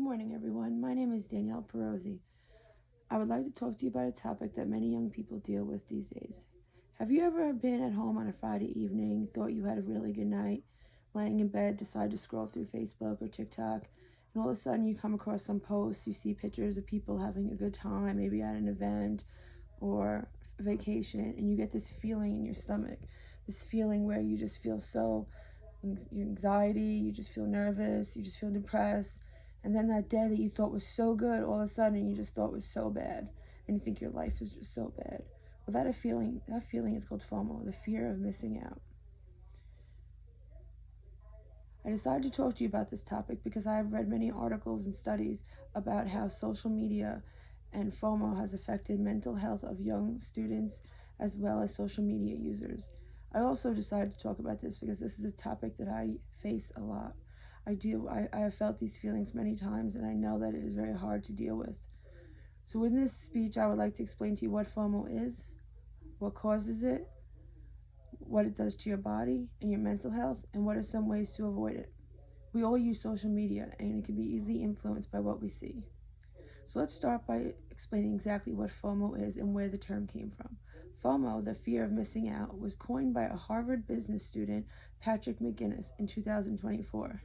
Good morning, everyone. My name is Danielle Perozzi. I would like to talk to you about a topic that many young people deal with these days. Have you ever been at home on a Friday evening, thought you had a really good night, laying in bed, decide to scroll through Facebook or TikTok, and all of a sudden you come across some posts, you see pictures of people having a good time, maybe at an event or a vacation, and you get this feeling in your stomach, this feeling where you just feel your anxiety, you just feel nervous, you just feel depressed. And then that day that you thought was so good, all of a sudden you just thought was so bad, and you think your life is just so bad. Well, that feeling is called FOMO, the fear of missing out. I decided to talk to you about this topic because I have read many articles and studies about how social media and FOMO has affected mental health of young students as well as social media users. I also decided to talk about this because this is a topic that I face a lot. I have felt these feelings many times, and I know that it is very hard to deal with. So in this speech, I would like to explain to you what FOMO is, what causes it, what it does to your body and your mental health, and what are some ways to avoid it. We all use social media, and it can be easily influenced by what we see. So let's start by explaining exactly what FOMO is and where the term came from. FOMO, the fear of missing out, was coined by a Harvard business student, Patrick McGinnis, in 2024.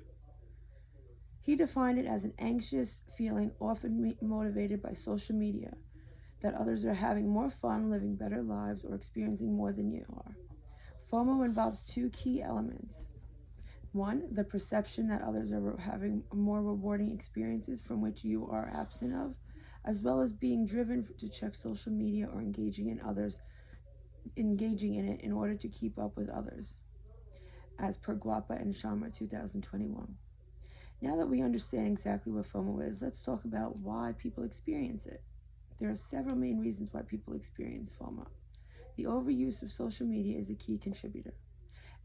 He defined it as an anxious feeling often motivated by social media, that others are having more fun, living better lives, or experiencing more than you are. FOMO involves two key elements. One, the perception that others are having more rewarding experiences from which you are absent of, as well as being driven to check social media or engaging in it in order to keep up with others, as per Guapa and Sharma 2021. Now that we understand exactly what FOMO is, let's talk about why people experience it. There are several main reasons why people experience FOMO. The overuse of social media is a key contributor.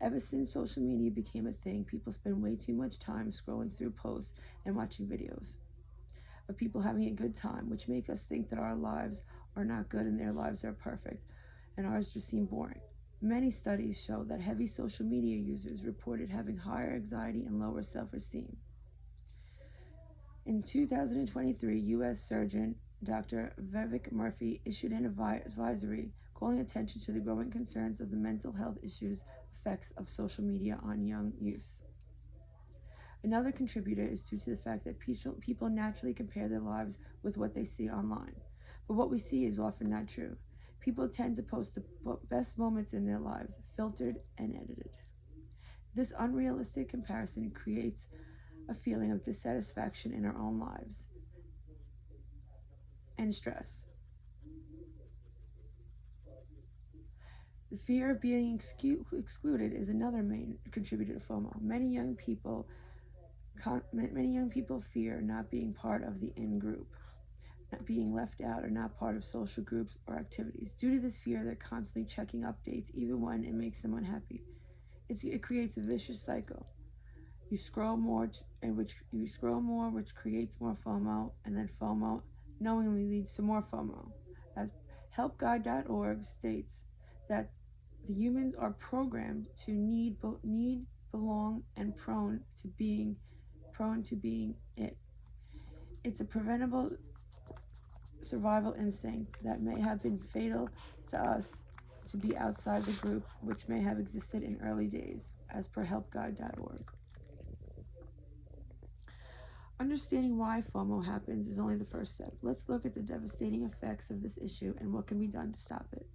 Ever since social media became a thing, people spend way too much time scrolling through posts and watching videos of people having a good time, which make us think that our lives are not good and their lives are perfect, and ours just seem boring. Many studies show that heavy social media users reported having higher anxiety and lower self-esteem. In 2023, U.S. Surgeon Dr. Vivek Murthy issued an advisory calling attention to the growing concerns of the mental health effects of social media on young youth. Another contributor is due to the fact that people naturally compare their lives with what they see online, but what we see is often not true. People tend to post the best moments in their lives, filtered and edited. This unrealistic comparison creates a feeling of dissatisfaction in our own lives and stress. The fear of being excluded is another main contributor to FOMO. Many young people fear not being part of the in-group, not being left out or not part of social groups or activities. Due to this fear, they're constantly checking updates, even when it makes them unhappy. It creates a vicious cycle. You scroll more, which creates more FOMO, and then FOMO knowingly leads to more FOMO. As helpguide.org states that the humans are programmed to need, belong, and prone to being it. It's a preventable survival instinct that may have been fatal to us to be outside the group, which may have existed in early days, as per helpguide.org. Understanding why FOMO happens is only the first step. Let's look at the devastating effects of this issue and what can be done to stop it.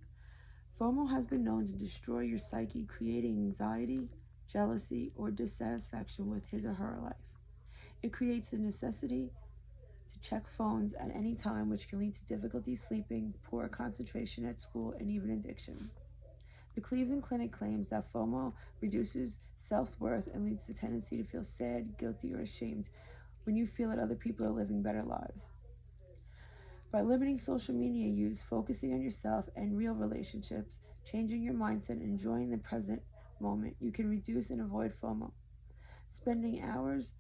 FOMO has been known to destroy your psyche, creating anxiety, jealousy, or dissatisfaction with his or her life. It creates the necessity to check phones at any time, which can lead to difficulty sleeping, poor concentration at school, and even addiction. The Cleveland Clinic claims that FOMO reduces self-worth and leads to the tendency to feel sad, guilty, or ashamed when you feel that other people are living better lives. By limiting social media use, focusing on yourself and real relationships, changing your mindset, and enjoying the present moment, you can reduce and avoid FOMO. Spending hours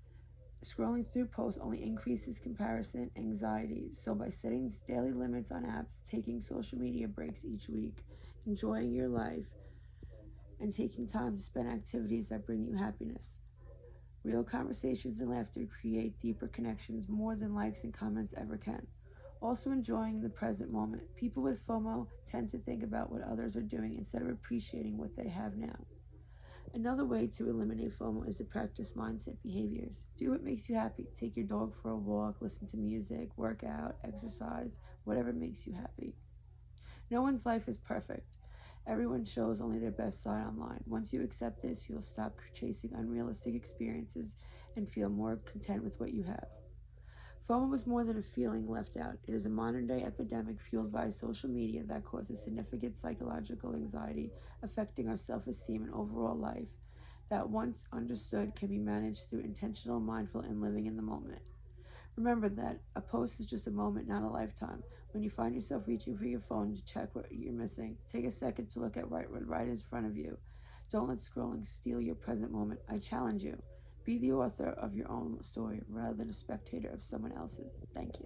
scrolling through posts only increases comparison anxiety, so by setting daily limits on apps, taking social media breaks each week, enjoying your life, and taking time to spend activities that bring you happiness, Real conversations and laughter create deeper connections more than likes and comments ever can. Also, enjoying the present moment. People with FOMO tend to think about what others are doing instead of appreciating what they have now. Another way to eliminate FOMO is to practice mindset behaviors. Do what makes you happy. Take your dog for a walk, listen to music, work out, exercise, whatever makes you happy. No one's life is perfect. Everyone shows only their best side online. Once you accept this, you'll stop chasing unrealistic experiences and feel more content with what you have. FOMO is more than a feeling left out. It is a modern day epidemic fueled by social media that causes significant psychological anxiety, affecting our self esteem and overall life, that once understood can be managed through intentional, mindful, and living in the moment. Remember that a post is just a moment, not a lifetime. When you find yourself reaching for your phone to check what you're missing, take a second to look at what right is in front of you. Don't let scrolling steal your present moment. I challenge you. Be the author of your own story rather than a spectator of someone else's. Thank you.